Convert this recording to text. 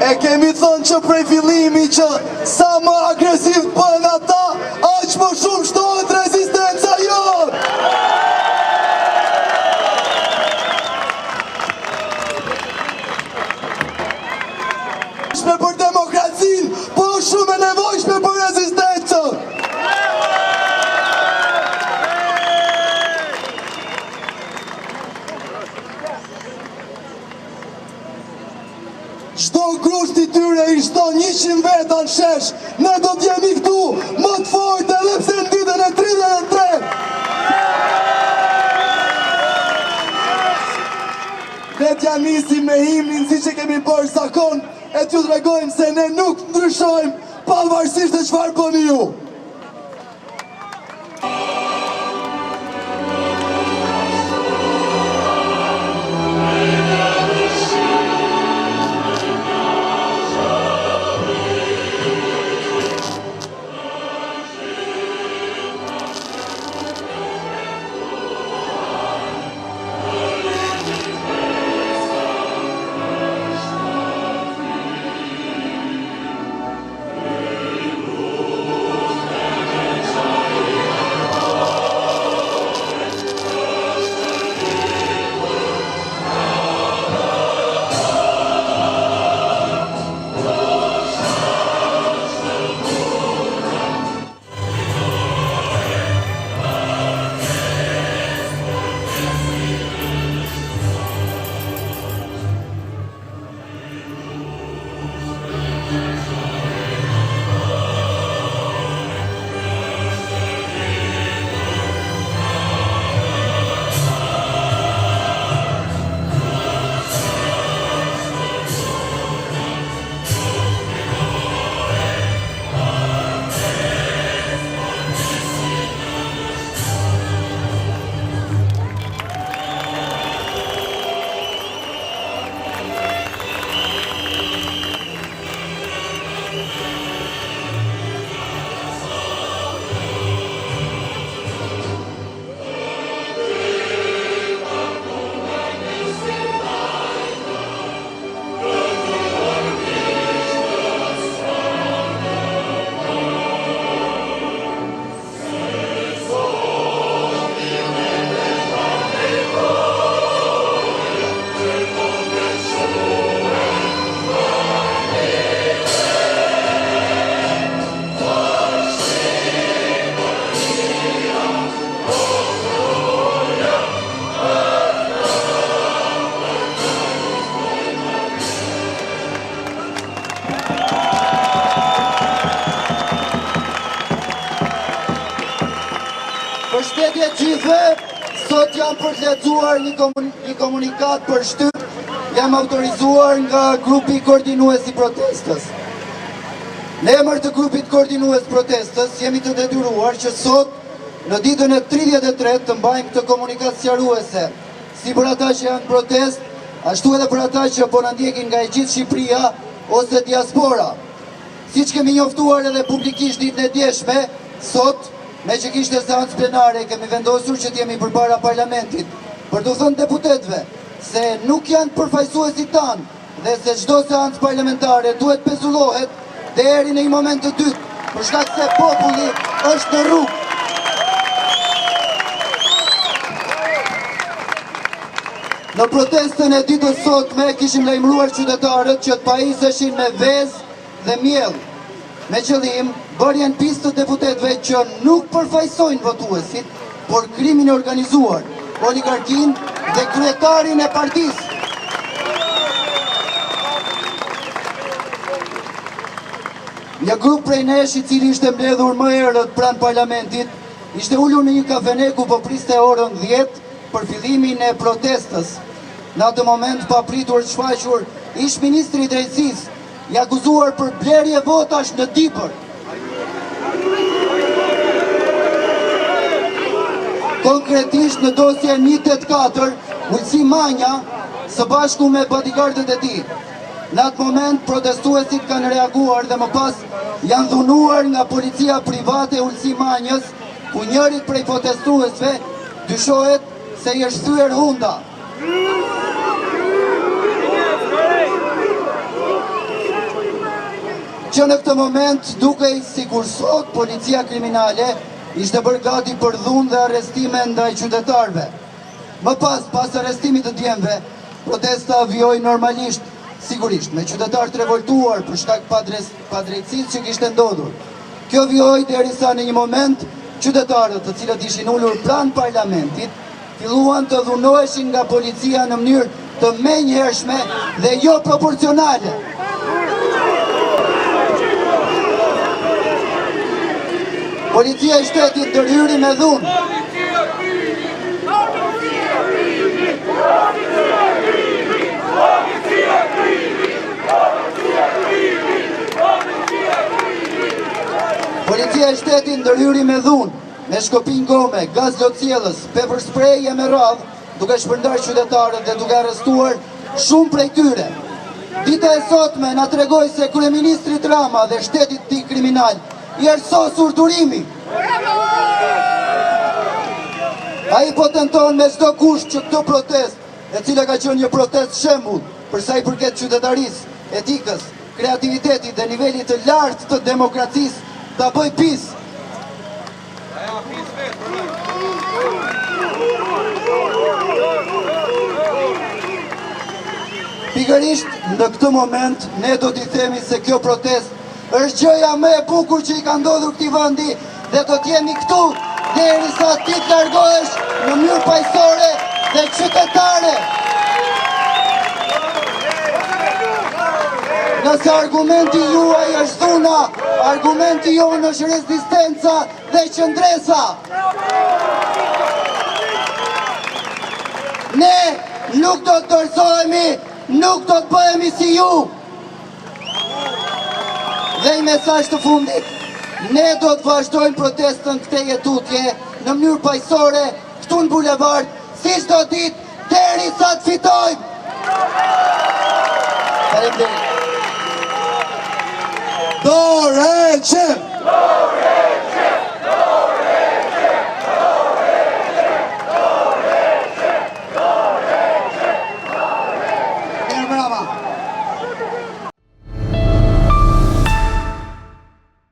E kemi thënë që prej fillimi që sa më agresiv të bëhen ata, aq më shumë shtohet rezistenca jonë. Për demokracinë, po shumë e nevojshme për rezistencën. Çdo grusht i tyre i shton 100 veta në shesh, ne do t'jemi këtu më të fortë edhe pse në ditën e 33. Ne t'ja nisim me himnin si që kemi bërë zakon, e t'ju tregojmë se ne nuk ndryshojmë pavarësisht e çfarë bëni ju. Përshëndetje gjithëve, sot jam për të lexuar një komunikat për shtyp, jam autorizuar nga grupi koordinues i protestës. Në emër të grupit koordinues protestës, jemi të detyruar që sot, në ditën e 33, të mbajmë këtë komunikat sqaruese, si për ata që janë protest, ashtu edhe për ata që po na ndjekin nga e gjithë Shqipëria ose diaspora. Siç kemi njoftuar edhe publikisht ditën e djeshme, sot me që kishte seancë plenare, kemi vendosur që t'jemi përpara parlamentit, për të thënë deputetëve se nuk janë përfaqësuesit tanë dhe se çdo seancë parlamentare duhet pezullohet deri në një moment të dytë, për shkak se populli është në rrugë. Në protestën e ditës sotme kishim lajmëruar qytetarët që të pajiseshin me vezë dhe miell, me qëllim bërjen pistë të deputetëve që nuk përfaqësojnë votuesit, por krimin e organizuar, oligarkin dhe kryetarin e partisë. Një grup prej nesh i cili ishte mbledhur më herët pranë parlamentit, ishte ulur në një kafene ku po priste orën 10 për fillimin e protestës. Në atë moment papritur të shfaqur ish ministri i drejtësisë, i akuzuar për blerje votash në Dibër. Konkretisht në dosje 184, Ulsi Manja, së bashku me bodyguardët e tij. Në atë moment, protestuesit kanë reaguar dhe më pas janë dhunuar nga policia private Ulsi Manjës, ku njërit prej protestuesve dyshohet se i është thyer hunda. që në këtë moment dukej sikur sot policia kriminale ishte bërë gati për dhunë dhe arrestime ndaj qytetarëve. Më pas arrestimit të djemve, protesta vjoj normalisht, sigurisht, me qytetarë të revoltuar për shkak padrejtësisë që kishte ndodhur. Kjo vjoj derisa në një moment qytetarët të cilët ishin ulur pranë parlamentit filluan të dhunoheshin nga policia në mënyrë të menjëhershme dhe jo proporcionale. Policia e shtetit ndërhyri me dhunë. Policia e shtetit ndërhyri me dhunë, me shkopin gome, gaz lotësjellës, pepper spray e me radhë, duke shpërndar qytetarët dhe duke arrestuar shumë prej tyre. Dita e sotme na tregoi se kryeministri Rama dhe shtetit tij kriminal i erësosur durimi. Ai po tenton me çdo kusht që këtë protestë, e cila ka qenë një protestë shembull për sa i përket qytetarisë, etikës, kreativitetit dhe nivelit të lartë të demokracisë, ta bëj pis. Pikërisht në këtë moment ne do t'i themi se kjo protestë është gjëja më e bukur që i ka ndodhur këtij vendi dhe do t'jemi këtu derisa ti të largohesh në mënyrë paqësore dhe qytetare. Nëse argumenti juaj është dhuna, argumenti jonë është rezistenca dhe qëndresa. Ne nuk do të dorëzohemi, nuk do të bëhemi si ju. Dhe i mesazh të fundit, ne do të vazhdojmë protestën këtej tutje në mënyrë paqësore këtu në bulevard, si çdo ditë derisa të fitojmë. Faleminderit. Dorë e qem!